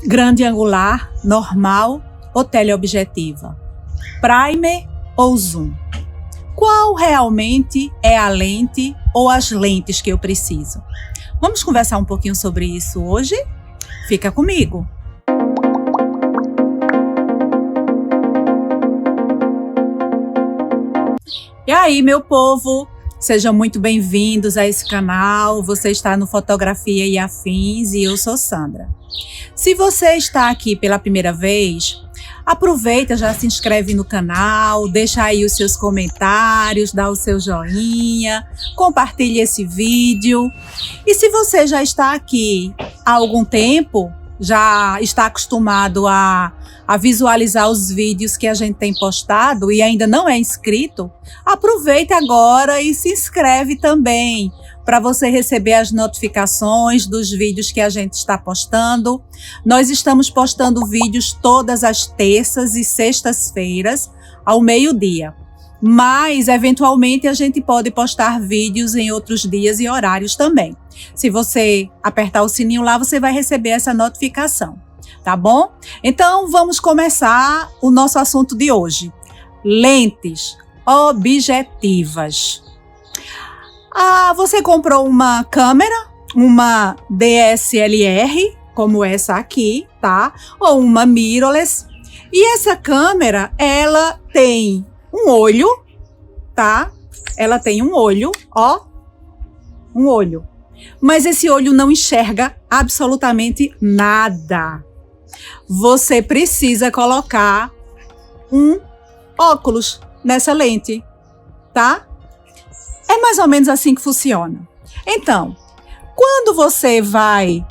Grande angular, normal ou teleobjetiva? Primer ou zoom? Qual realmente é a lente ou as lentes que eu preciso? Vamos conversar um pouquinho sobre isso hoje? Fica comigo! E aí, meu povo? Sejam muito bem-vindos a esse canal. Você está no Fotografia e Afins e eu sou Sandra. Se você está aqui pela primeira vez, aproveita, já se inscreve no canal, deixa aí os seus comentários, dá o seu joinha, compartilhe esse vídeo. E se você já está aqui há algum tempo, já está acostumado a visualizar os vídeos que a gente tem postado e ainda não é inscrito, aproveita agora e se inscreve também para você receber as notificações dos vídeos que a gente está postando. Nós estamos postando vídeos todas as terças e sextas-feiras ao meio-dia. Mas, eventualmente, a gente pode postar vídeos em outros dias e horários também. Se você apertar o sininho lá, você vai receber essa notificação, tá bom? Então, vamos começar o nosso assunto de hoje. Lentes objetivas. Você comprou uma câmera, uma DSLR, como essa aqui, tá? Ou uma mirrorless. E essa câmera, ela tem um olho, tá? Ela tem um olho, ó. Um olho. Mas esse olho não enxerga absolutamente nada. Você precisa colocar um óculos nessa lente, tá? É mais ou menos assim que funciona. Então, quando você vai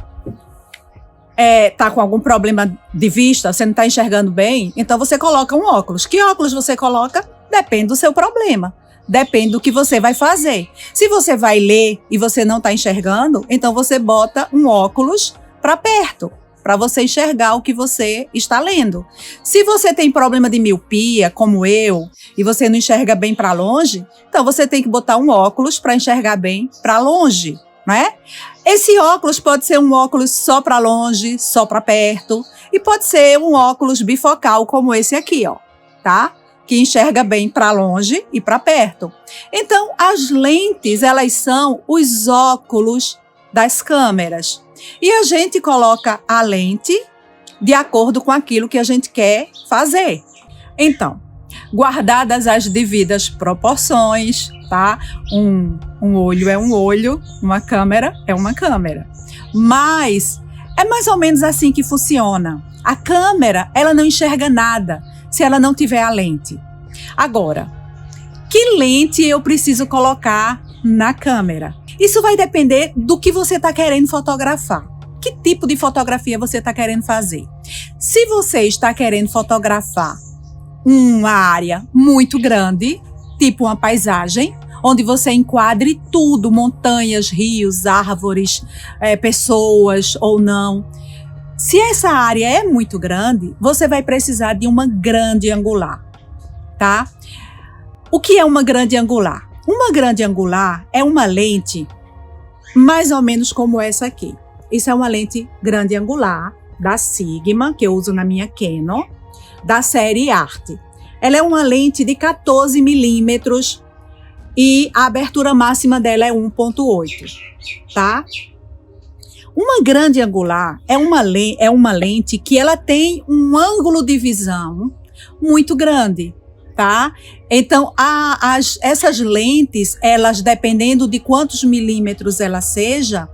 tá com algum problema de vista, você não está enxergando bem, então você coloca um óculos. Que óculos você coloca? Depende do seu problema. Depende do que você vai fazer. Se você vai ler e você não está enxergando, então você bota um óculos para perto, para você enxergar o que você está lendo. Se você tem problema de miopia, como eu, e você não enxerga bem para longe, então você tem que botar um óculos para enxergar bem para longe, né? Esse óculos pode ser um óculos só para longe, só para perto, e pode ser um óculos bifocal como esse aqui, ó, tá? Que enxerga bem para longe e para perto. Então, as lentes, elas são os óculos das câmeras. E a gente coloca a lente de acordo com aquilo que a gente quer fazer. Então, guardadas as devidas proporções, tá? Um olho é um olho, uma câmera é uma câmera. Mas é mais ou menos assim que funciona. A câmera, ela não enxerga nada se ela não tiver a lente. Agora, que lente eu preciso colocar na câmera? Isso vai depender do que você está querendo fotografar. Que tipo de fotografia você está querendo fazer? Se você está querendo fotografar uma área muito grande, tipo uma paisagem, onde você enquadre tudo, montanhas, rios, árvores, pessoas ou não. Se essa área é muito grande, você vai precisar de uma grande angular, tá? O que é uma grande angular? Uma grande angular é uma lente mais ou menos como essa aqui. Isso é uma lente grande angular da Sigma, que eu uso na minha Canon, da série Art. Ela é uma lente de 14 milímetros e a abertura máxima dela é 1.8, tá? Uma grande angular é uma lente que ela tem um ângulo de visão muito grande, tá? Então, essas lentes, elas dependendo de quantos milímetros ela seja,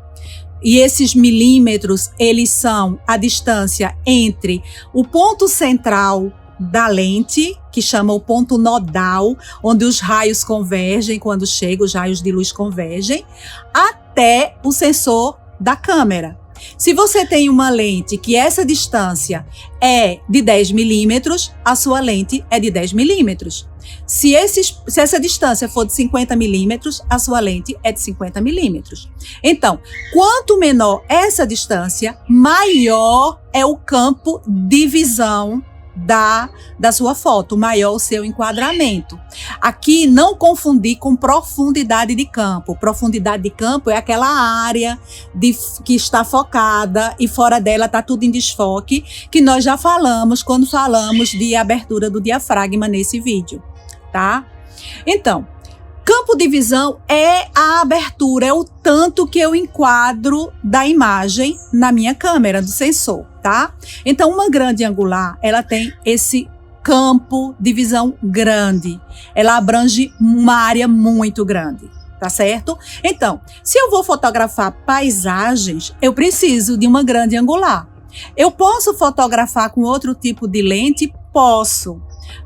e esses milímetros, eles são a distância entre o ponto central da lente, que chama o ponto nodal, onde os raios convergem, quando chega, os raios de luz convergem, até o sensor da câmera. Se você tem uma lente que essa distância é de 10 milímetros, a sua lente é de 10 milímetros. Se essa distância for de 50 milímetros, a sua lente é de 50 milímetros. Então, quanto menor essa distância, maior é o campo de visão da sua foto, maior o seu enquadramento. Aqui, não confundir com profundidade de campo. Profundidade de campo é aquela área que está focada e fora dela está tudo em desfoque, que nós já falamos quando falamos de abertura do diafragma nesse vídeo, tá? Então, campo de visão é a abertura, é o tanto que eu enquadro da imagem na minha câmera, do sensor, tá? Então, uma grande angular, ela tem esse campo de visão grande. Ela abrange uma área muito grande, tá certo? Então, se eu vou fotografar paisagens, eu preciso de uma grande angular. Eu posso fotografar com outro tipo de lente? Posso,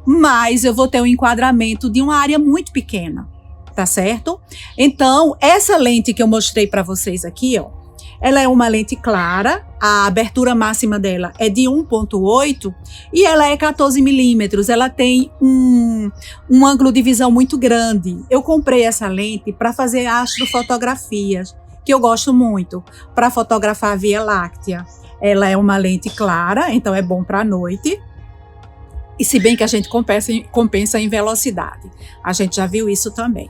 mas eu vou ter um enquadramento de uma área muito pequena. Tá certo? Então, essa lente que eu mostrei para vocês aqui, ó, ela é uma lente clara, a abertura máxima dela é de 1.8 e ela é 14 milímetros, ela tem um ângulo de visão muito grande. Eu comprei essa lente para fazer astrofotografias, que eu gosto muito, para fotografar a Via Láctea. Ela é uma lente clara, então é bom para a noite. E se bem que a gente compensa em velocidade. A gente já viu isso também.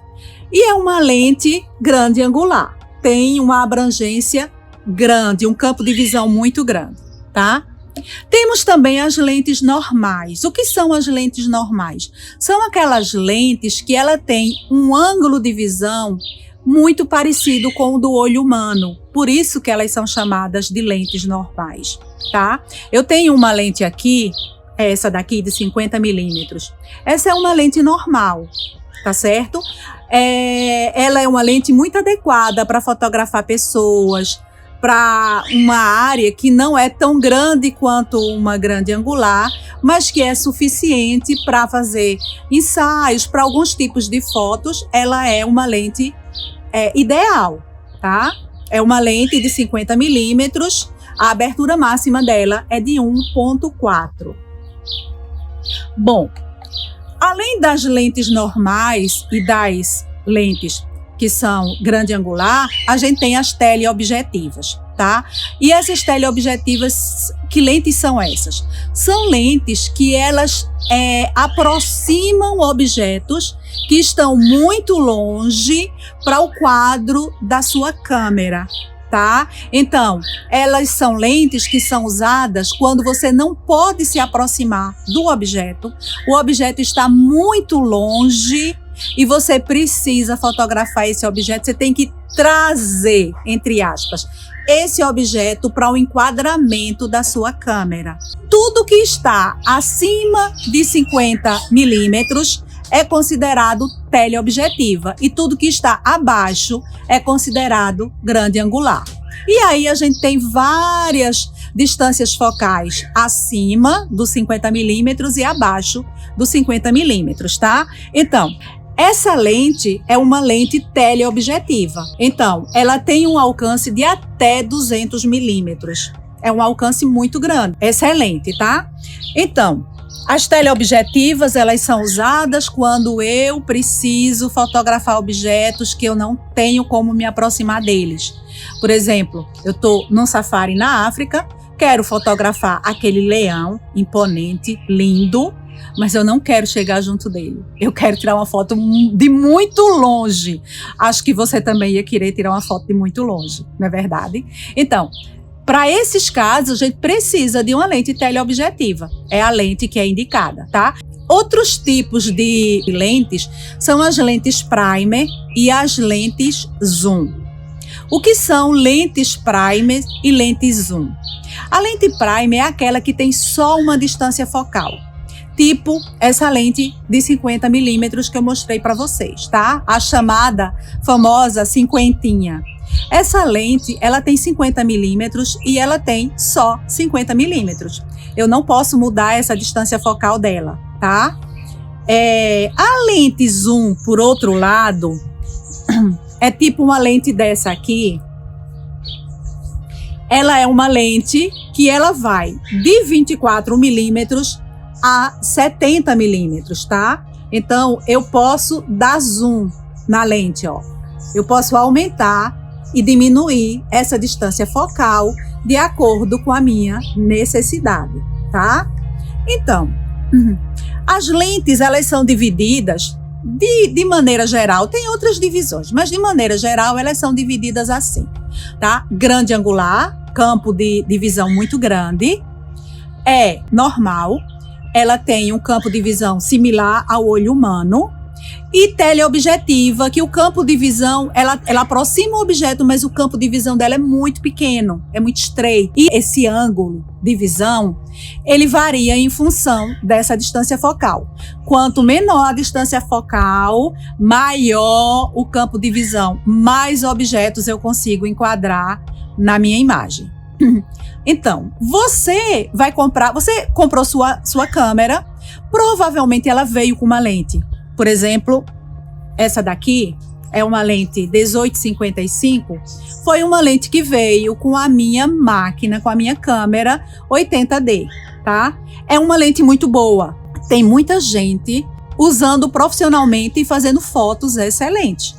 E é uma lente grande angular. Tem uma abrangência grande, um campo de visão muito grande, tá? Temos também as lentes normais. O que são as lentes normais? São aquelas lentes que ela tem um ângulo de visão muito parecido com o do olho humano. Por isso que elas são chamadas de lentes normais, tá? Eu tenho uma lente aqui, essa daqui de 50 milímetros. Essa é uma lente normal, tá certo? Ela é uma lente muito adequada para fotografar pessoas, para uma área que não é tão grande quanto uma grande angular, mas que é suficiente para fazer ensaios, para alguns tipos de fotos. Ela é uma lente ideal, tá? É uma lente de 50 milímetros, a abertura máxima dela é de 1.4. Bom, além das lentes normais e das lentes que são grande angular, a gente tem as teleobjetivas, tá? E essas teleobjetivas, que lentes são essas? São lentes que elas aproximam objetos que estão muito longe para o quadro da sua câmera, tá? Então, elas são lentes que são usadas quando você não pode se aproximar do objeto, o objeto está muito longe e você precisa fotografar esse objeto, você tem que trazer, entre aspas, esse objeto para o enquadramento da sua câmera. Tudo que está acima de 50 milímetros é considerado teleobjetiva e tudo que está abaixo é considerado grande angular. E aí a gente tem várias distâncias focais acima dos 50 milímetros e abaixo dos 50 milímetros, tá? Então, essa lente é uma lente teleobjetiva. Então, ela tem um alcance de até 200 milímetros. É um alcance muito grande. Excelente, tá? Então, as teleobjetivas, elas são usadas quando eu preciso fotografar objetos que eu não tenho como me aproximar deles. Por exemplo, eu estou num safari na África, quero fotografar aquele leão imponente, lindo, mas eu não quero chegar junto dele. Eu quero tirar uma foto de muito longe. Acho que você também ia querer tirar uma foto de muito longe, não é verdade? Então, para esses casos, a gente precisa de uma lente teleobjetiva. É a lente que é indicada, tá? Outros tipos de lentes são as lentes primer e as lentes zoom. O que são lentes primer e lentes zoom? A lente primer é aquela que tem só uma distância focal, tipo essa lente de 50 milímetros que eu mostrei para vocês, tá? A chamada famosa cinquentinha. Essa lente, ela tem 50 milímetros e ela tem só 50 milímetros. Eu não posso mudar essa distância focal dela, tá? A lente zoom, por outro lado, é tipo uma lente dessa aqui. Ela é uma lente que ela vai de 24 milímetros a 70 milímetros, tá? Então, eu posso dar zoom na lente, ó. Eu posso aumentar e diminuir essa distância focal de acordo com a minha necessidade, tá? Então, as lentes, elas são divididas de maneira geral, tem outras divisões, mas de maneira geral elas são divididas assim, tá? Grande angular, campo de visão muito grande, é normal, ela tem um campo de visão similar ao olho humano, e teleobjetiva, que o campo de visão, ela aproxima o objeto, mas o campo de visão dela é muito pequeno, é muito estreito. E esse ângulo de visão, ele varia em função dessa distância focal. Quanto menor a distância focal, maior o campo de visão, mais objetos eu consigo enquadrar na minha imagem. Então, você comprou sua câmera, provavelmente ela veio com uma lente. Por exemplo, essa daqui é uma lente 1855, foi uma lente que veio com a minha máquina, com a minha câmera 80D, tá? É uma lente muito boa. Tem muita gente usando profissionalmente e fazendo fotos excelentes.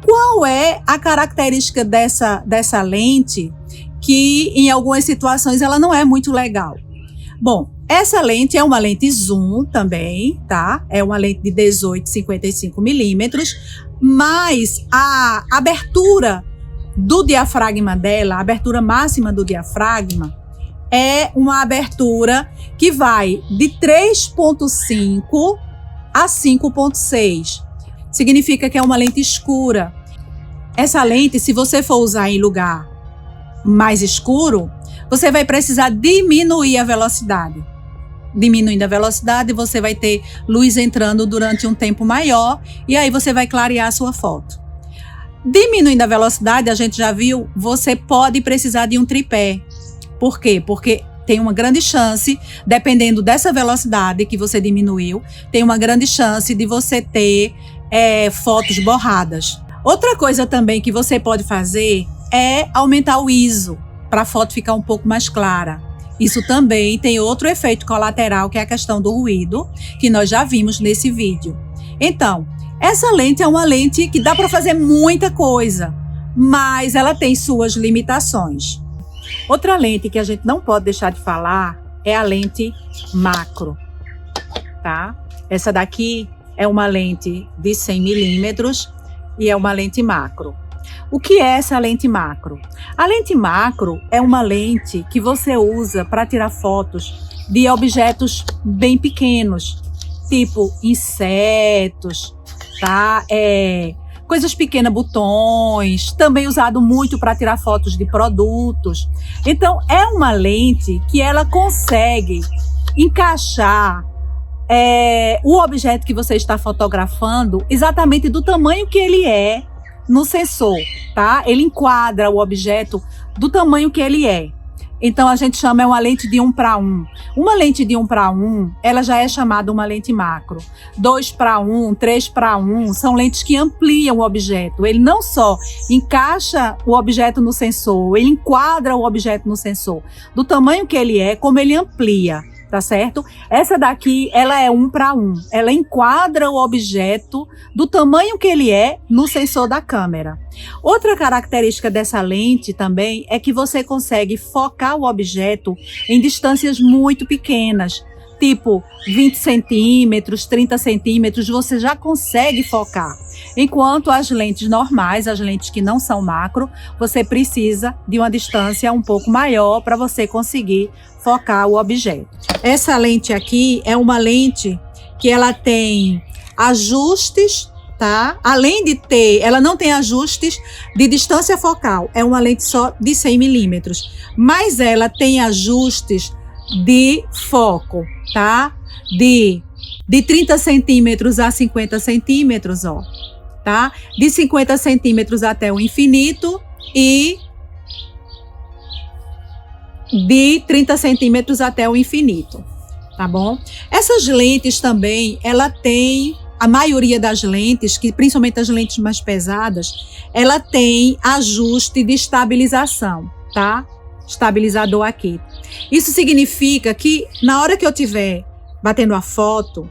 Qual é a característica dessa lente que em algumas situações ela não é muito legal? Bom, essa lente é uma lente zoom também, tá? É uma lente de 18,55 milímetros, mas a abertura do diafragma dela, a abertura máxima do diafragma, é uma abertura que vai de 3,5 a 5,6. Significa que é uma lente escura. Essa lente, se você for usar em lugar mais escuro, você vai precisar diminuir a velocidade. Diminuindo a velocidade, você vai ter luz entrando durante um tempo maior e aí você vai clarear a sua foto. Diminuindo a velocidade, a gente já viu, você pode precisar de um tripé. Por quê? Porque tem uma grande chance, dependendo dessa velocidade que você diminuiu, tem uma grande chance de você ter fotos borradas. Outra coisa também que você pode fazer é aumentar o ISO, para a foto ficar um pouco mais clara. Isso também tem outro efeito colateral, que é a questão do ruído, que nós já vimos nesse vídeo. Então, essa lente é uma lente que dá para fazer muita coisa, mas ela tem suas limitações. Outra lente que a gente não pode deixar de falar é a lente macro, tá? Essa daqui é uma lente de 100 milímetros e é uma lente macro. O que é essa lente macro? A lente macro é uma lente que você usa para tirar fotos de objetos bem pequenos, tipo insetos, tá? Coisas pequenas, botões, também usado muito para tirar fotos de produtos. Então, é uma lente que ela consegue encaixar o objeto que você está fotografando exatamente do tamanho que ele é no sensor, tá? Ele enquadra o objeto do tamanho que ele é. Então, a gente chama uma lente de 1:1. Uma lente de 1:1, ela já é chamada uma lente macro. 2:1, 3:1, são lentes que ampliam o objeto. Ele não só encaixa o objeto no sensor, ele enquadra o objeto no sensor do tamanho que ele é, como ele amplia. Tá certo? Essa daqui, ela é 1:1. Ela enquadra o objeto do tamanho que ele é no sensor da câmera. Outra característica dessa lente também é que você consegue focar o objeto em distâncias muito pequenas, tipo 20 centímetros, 30 centímetros, você já consegue focar. Enquanto as lentes normais, as lentes que não são macro, você precisa de uma distância um pouco maior para você conseguir focar o objeto. Essa lente aqui é uma lente que ela tem ajustes, tá? Além de ter, ela não tem ajustes de distância focal, é uma lente só de 100 milímetros, mas ela tem ajustes de foco, tá? De 30 centímetros a 50 centímetros, ó, tá? De 50 centímetros até o infinito e de 30 centímetros até o infinito, tá bom? Essas lentes também, ela tem, a maioria das lentes, que principalmente as lentes mais pesadas, ela tem ajuste de estabilização, tá? Estabilizador aqui. Isso significa que na hora que eu estiver batendo a foto,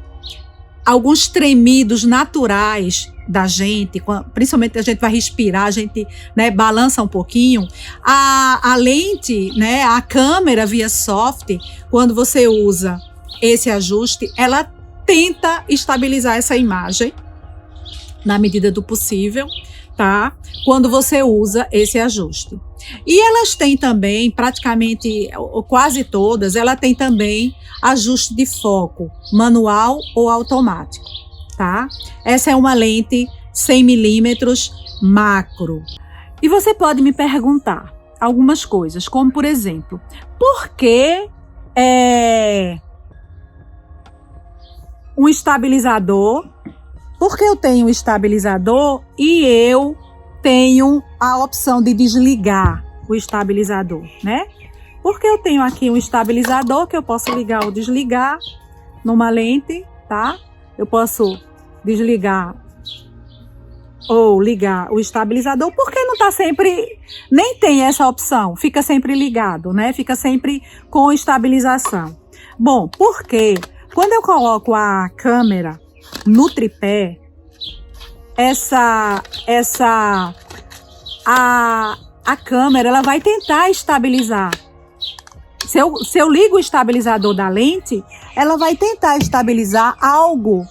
alguns tremidos naturais da gente, principalmente a gente vai respirar, a gente, né, balança um pouquinho, a lente, né, a câmera via soft, quando você usa esse ajuste, ela tenta estabilizar essa imagem na medida do possível, tá? Quando você usa esse ajuste. E elas têm também, praticamente, ou quase todas, ela tem também ajuste de foco, manual ou automático, tá? Essa é uma lente 100 milímetros macro. E você pode me perguntar algumas coisas, como por exemplo, por que um estabilizador? Por que eu tenho um estabilizador e eu tenho a opção de desligar o estabilizador, né? Porque eu tenho aqui um estabilizador que eu posso ligar ou desligar numa lente, tá? Eu posso desligar ou ligar o estabilizador, porque não tá sempre, nem tem essa opção, fica sempre ligado, né? Fica sempre com estabilização. Bom, porque quando eu coloco a câmera no tripé, a câmera ela vai tentar estabilizar. Se eu ligo o estabilizador da lente, ela vai tentar estabilizar algo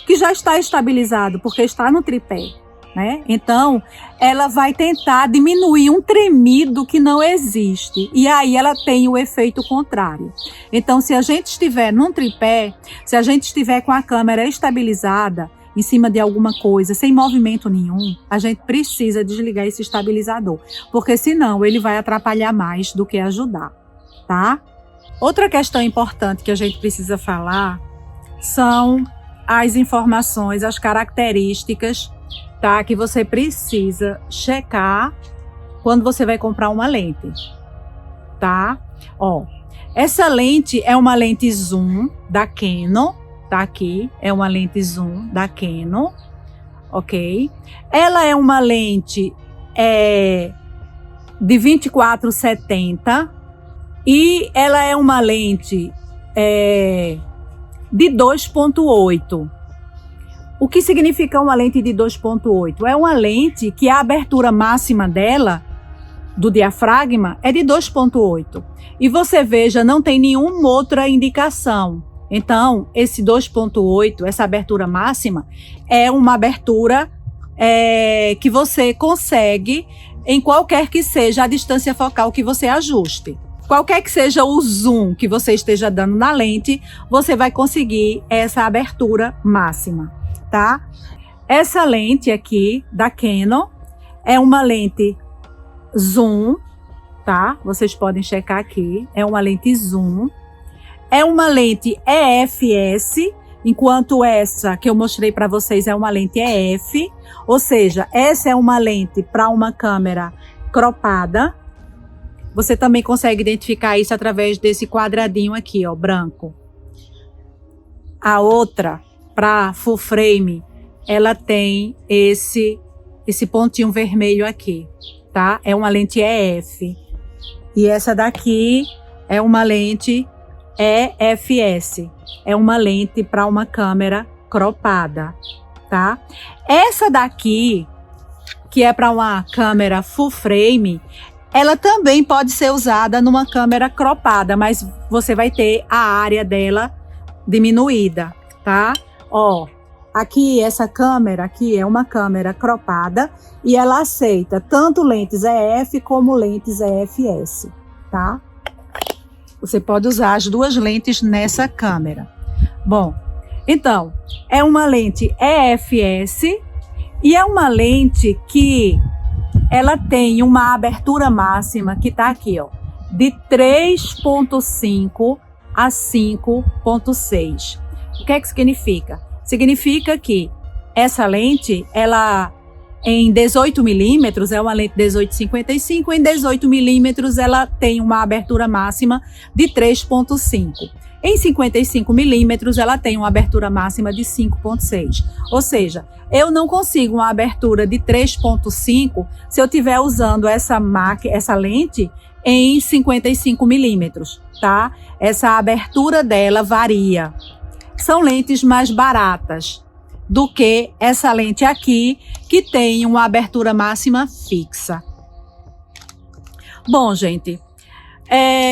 que já está estabilizado, porque está no tripé, né? Então, ela vai tentar diminuir um tremido que não existe. E aí ela tem o efeito contrário. Então, se a gente estiver num tripé, se a gente estiver com a câmera estabilizada em cima de alguma coisa, sem movimento nenhum, a gente precisa desligar esse estabilizador, porque senão ele vai atrapalhar mais do que ajudar, tá? Outra questão importante que a gente precisa falar são as informações, as características, tá? Que você precisa checar quando você vai comprar uma lente, tá? Ó, essa lente é uma lente zoom da Canon, tá aqui, é uma lente zoom da Canon, ok? Ela é uma lente de 24-70 e ela é uma lente de 2.8. O que significa uma lente de 2.8? É uma lente que a abertura máxima dela, do diafragma, é de 2.8. E você veja, não tem nenhuma outra indicação. Então, esse 2.8, essa abertura máxima, é uma abertura que você consegue em qualquer que seja a distância focal que você ajuste. Qualquer que seja o zoom que você esteja dando na lente, você vai conseguir essa abertura máxima, tá? Essa lente aqui da Canon é uma lente zoom, tá? Vocês podem checar aqui, é uma lente zoom. É uma lente EFS, enquanto essa que eu mostrei para vocês é uma lente EF, ou seja, essa é uma lente para uma câmera cropada. Você também consegue identificar isso através desse quadradinho aqui, ó, branco. A outra, para full frame, ela tem esse pontinho vermelho aqui, tá? É uma lente EF. E essa daqui é uma lente EFS, é uma lente para uma câmera cropada, tá? Essa daqui, que é para uma câmera full frame, ela também pode ser usada numa câmera cropada, mas você vai ter a área dela diminuída, tá? Ó, aqui essa câmera aqui é uma câmera cropada e ela aceita tanto lentes EF como lentes EFS, tá? Você pode usar as duas lentes nessa câmera. Bom, então, é uma lente EFS e é uma lente que ela tem uma abertura máxima que tá aqui, ó, de 3.5 a 5.6. O que é que significa? Significa que essa lente, ela em 18 milímetros, é uma lente 18-55, em 18 milímetros ela tem uma abertura máxima de 3.5. Em 55 milímetros ela tem uma abertura máxima de 5.6. Ou seja, eu não consigo uma abertura de 3.5 se eu estiver usando essa lente em 55 milímetros, tá? Essa abertura dela varia. São lentes mais baratas do que essa lente aqui, que tem uma abertura máxima fixa. Bom, gente,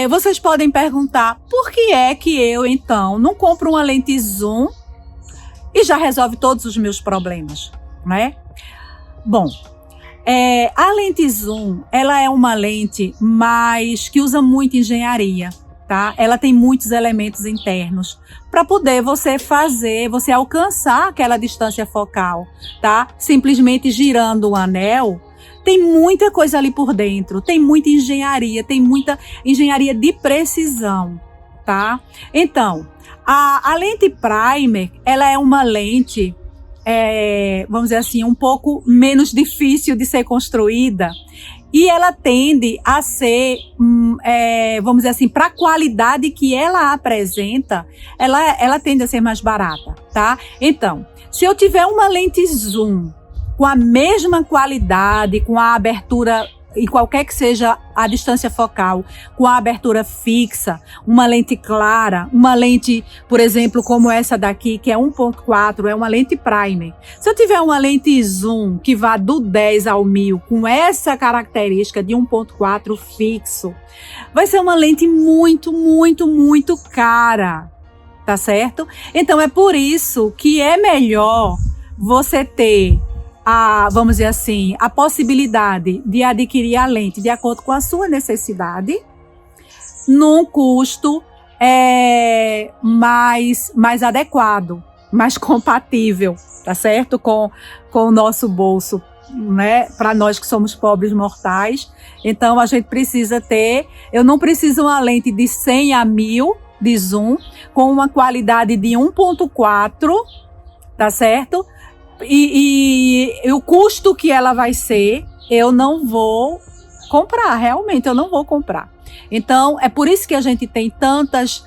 Vocês podem perguntar, por que é que eu, então, não compro uma lente zoom e já resolve todos os meus problemas, né? Bom, a lente zoom, ela é uma lente que usa muito engenharia, tá? Ela tem muitos elementos internos para poder você alcançar aquela distância focal, tá? Simplesmente girando o anel. Tem muita coisa ali por dentro, tem muita engenharia de precisão, tá? Então, a lente primer, ela é uma lente, vamos dizer assim, um pouco menos difícil de ser construída e ela tende a ser, vamos dizer assim, para a qualidade que ela apresenta, ela tende a ser mais barata, tá? Então, se eu tiver uma lente zoom com a mesma qualidade, com a abertura, e qualquer que seja a distância focal, com a abertura fixa, uma lente clara, uma lente, por exemplo, como essa daqui, que é 1.4, é uma lente primer. Se eu tiver uma lente zoom que vá do 10 ao 1000, com essa característica de 1.4 fixo, vai ser uma lente muito, muito, muito cara, tá certo? Então é por isso que é melhor você ter vamos dizer assim, a possibilidade de adquirir a lente de acordo com a sua necessidade, num custo mais adequado, mais compatível, tá certo? Com o nosso bolso, né? Para nós que somos pobres mortais. Então, a gente precisa eu não preciso uma lente de 100 a 1000 de zoom, com uma qualidade de 1.4, tá certo? E o custo que ela vai ser, eu não vou comprar, realmente eu não vou comprar. Então, é por isso que a gente tem tantas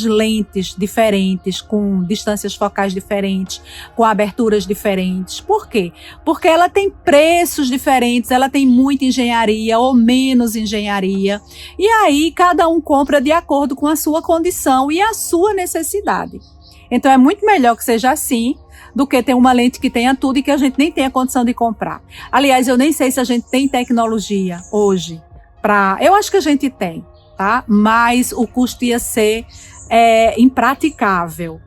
lentes diferentes, com distâncias focais diferentes, com aberturas diferentes. Por quê? Porque ela tem preços diferentes, ela tem muita engenharia ou menos engenharia. E aí, cada um compra de acordo com a sua condição e a sua necessidade. Então é muito melhor que seja assim do que ter uma lente que tenha tudo e que a gente nem tenha condição de comprar. Aliás, eu nem sei se a gente tem tecnologia hoje eu acho que a gente tem, tá? Mas o custo ia ser impraticável.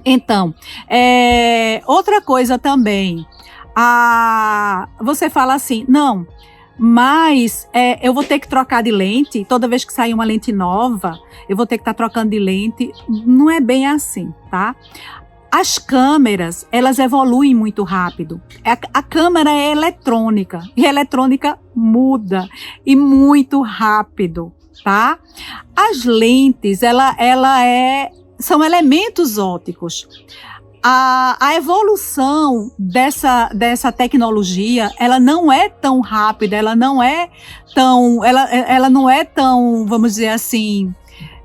Então, outra coisa também, você fala assim, não, mas eu vou ter que trocar de lente, toda vez que sair uma lente nova, eu vou ter que estar trocando de lente. Não é bem assim, tá? As câmeras, elas evoluem muito rápido. A câmera é eletrônica, e a eletrônica muda, e muito rápido, tá? As lentes, são elementos ópticos. A evolução dessa tecnologia, ela não é tão rápida, ela não é tão, vamos dizer assim,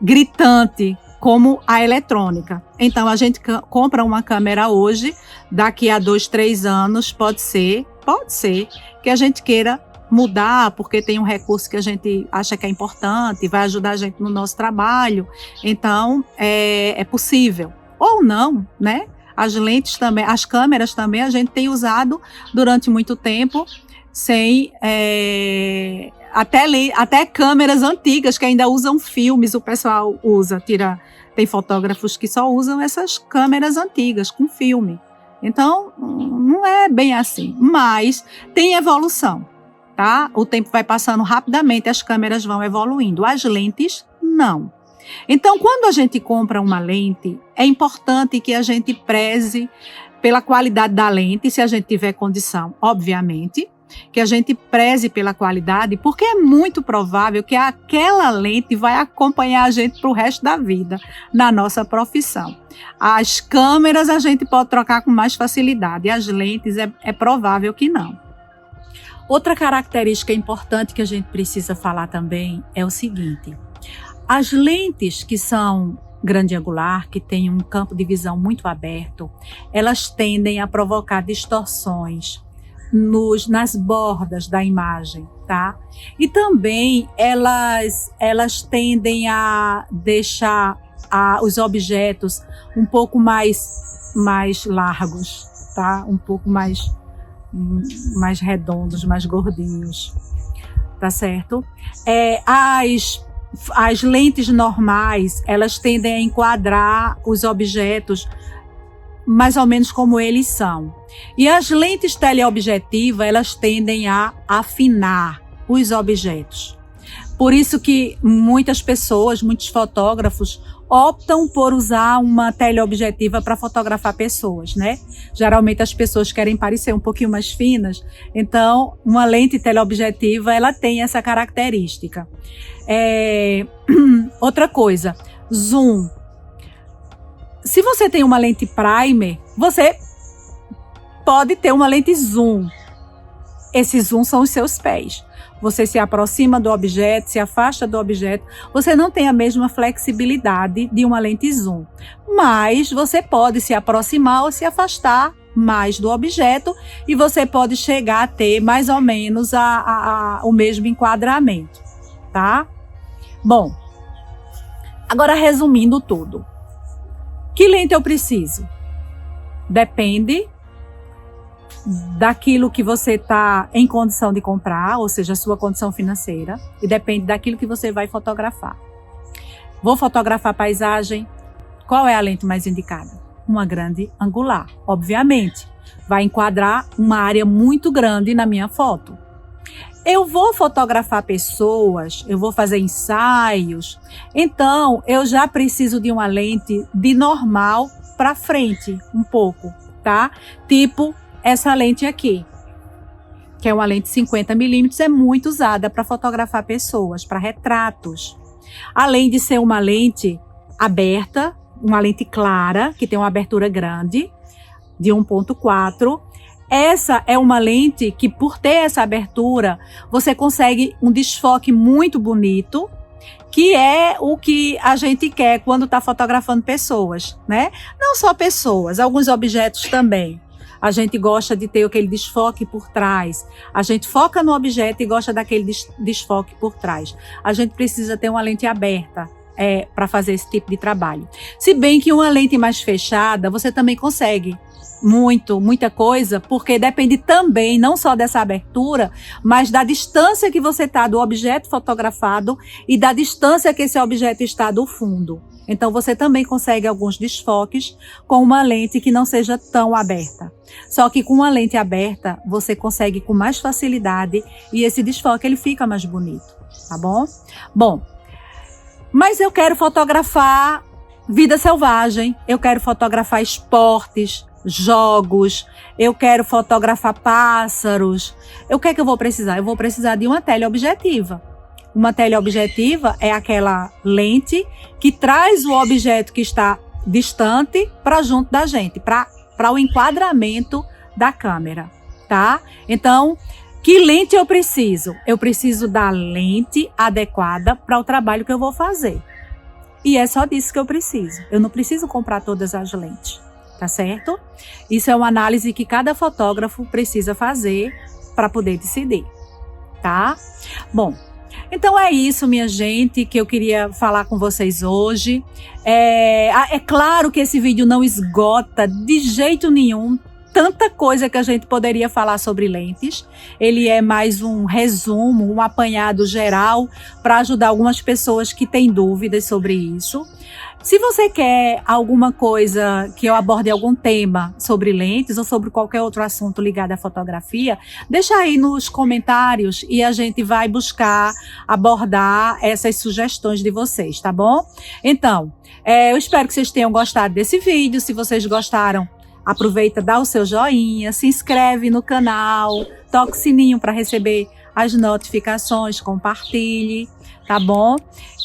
gritante como a eletrônica. Então, a gente compra uma câmera hoje, daqui a 2, 3 anos, pode ser que a gente queira mudar, porque tem um recurso que a gente acha que é importante, vai ajudar a gente no nosso trabalho. Então, é possível. Ou não, né? As lentes também, as câmeras também, a gente tem usado durante muito tempo, sem até câmeras antigas que ainda usam filmes, o pessoal usa, tem fotógrafos que só usam essas câmeras antigas com filme. Então, não é bem assim, mas tem evolução, tá? O tempo vai passando rapidamente, as câmeras vão evoluindo, as lentes não. Então, quando a gente compra uma lente, é importante que a gente preze pela qualidade da lente, se a gente tiver condição, obviamente, que a gente preze pela qualidade, porque é muito provável que aquela lente vai acompanhar a gente para o resto da vida, na nossa profissão. As câmeras a gente pode trocar com mais facilidade, as lentes é provável que não. Outra característica importante que a gente precisa falar também é o seguinte: as lentes que são grande angular, que têm um campo de visão muito aberto, elas tendem a provocar distorções nas bordas da imagem, tá? E também elas tendem a deixar os objetos um pouco mais largos, tá? Um pouco mais redondos, mais gordinhos. tá certo? As lentes normais, elas tendem a enquadrar os objetos mais ou menos como eles são. E as lentes teleobjetivas, elas tendem a afinar os objetos. Por isso que muitas pessoas, muitos fotógrafos, optam por usar uma teleobjetiva para fotografar pessoas, né? Geralmente as pessoas querem parecer um pouquinho mais finas, então uma lente teleobjetiva, ela tem essa característica. Outra coisa, zoom. Se você tem uma lente primer, você pode ter uma lente zoom. Esse zoom são os seus pés. Você se aproxima do objeto, se afasta do objeto. Você não tem a mesma flexibilidade de uma lente zoom. Mas você pode se aproximar ou se afastar mais do objeto e você pode chegar a ter mais ou menos o mesmo enquadramento, tá? Bom, agora resumindo tudo. Que lente eu preciso? Depende daquilo que você está em condição de comprar, ou seja, a sua condição financeira, e depende daquilo que você vai fotografar. Vou fotografar paisagem, qual é a lente mais indicada? Uma grande angular, obviamente. Vai enquadrar uma área muito grande na minha foto. Eu vou fotografar pessoas, eu vou fazer ensaios, então eu já preciso de uma lente de normal para frente, um pouco, tá? Tipo essa lente aqui, que é uma lente 50mm, é muito usada para fotografar pessoas, para retratos. Além de ser uma lente aberta, uma lente clara, que tem uma abertura grande, de 1.4, essa é uma lente que, por ter essa abertura, você consegue um desfoque muito bonito, que é o que a gente quer quando está fotografando pessoas, né? Não só pessoas, alguns objetos também. A gente gosta de ter aquele desfoque por trás. A gente foca no objeto e gosta daquele desfoque por trás. A gente precisa ter uma lente aberta para fazer esse tipo de trabalho. Se bem que uma lente mais fechada, você também consegue muita coisa, porque depende também não só dessa abertura, mas da distância que você está do objeto fotografado e da distância que esse objeto está do fundo. Então você também consegue alguns desfoques com uma lente que não seja tão aberta. Só que com uma lente aberta, você consegue com mais facilidade e esse desfoque ele fica mais bonito, tá bom? Bom, mas eu quero fotografar vida selvagem, eu quero fotografar esportes, jogos, eu quero fotografar pássaros. O que é que eu vou precisar? Eu vou precisar de uma teleobjetiva. Uma teleobjetiva é aquela lente que traz o objeto que está distante para junto da gente, para o enquadramento da câmera, tá? Então, que lente eu preciso? Eu preciso da lente adequada para o trabalho que eu vou fazer. E é só disso que eu preciso. Eu não preciso comprar todas as lentes. Tá certo? Isso é uma análise que cada fotógrafo precisa fazer para poder decidir, tá? Bom, então é isso, minha gente, que eu queria falar com vocês hoje. É claro que esse vídeo não esgota de jeito nenhum tanta coisa que a gente poderia falar sobre lentes. Ele é mais um resumo, um apanhado geral para ajudar algumas pessoas que têm dúvidas sobre isso. Se você quer alguma coisa que eu aborde algum tema sobre lentes ou sobre qualquer outro assunto ligado à fotografia, deixa aí nos comentários e a gente vai buscar abordar essas sugestões de vocês, tá bom? Então, eu espero que vocês tenham gostado desse vídeo. Se vocês gostaram, aproveita, dá o seu joinha, se inscreve no canal, toca o sininho para receber as notificações, compartilhe, tá bom?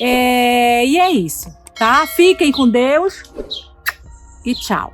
E é isso. Tá? Fiquem com Deus e tchau.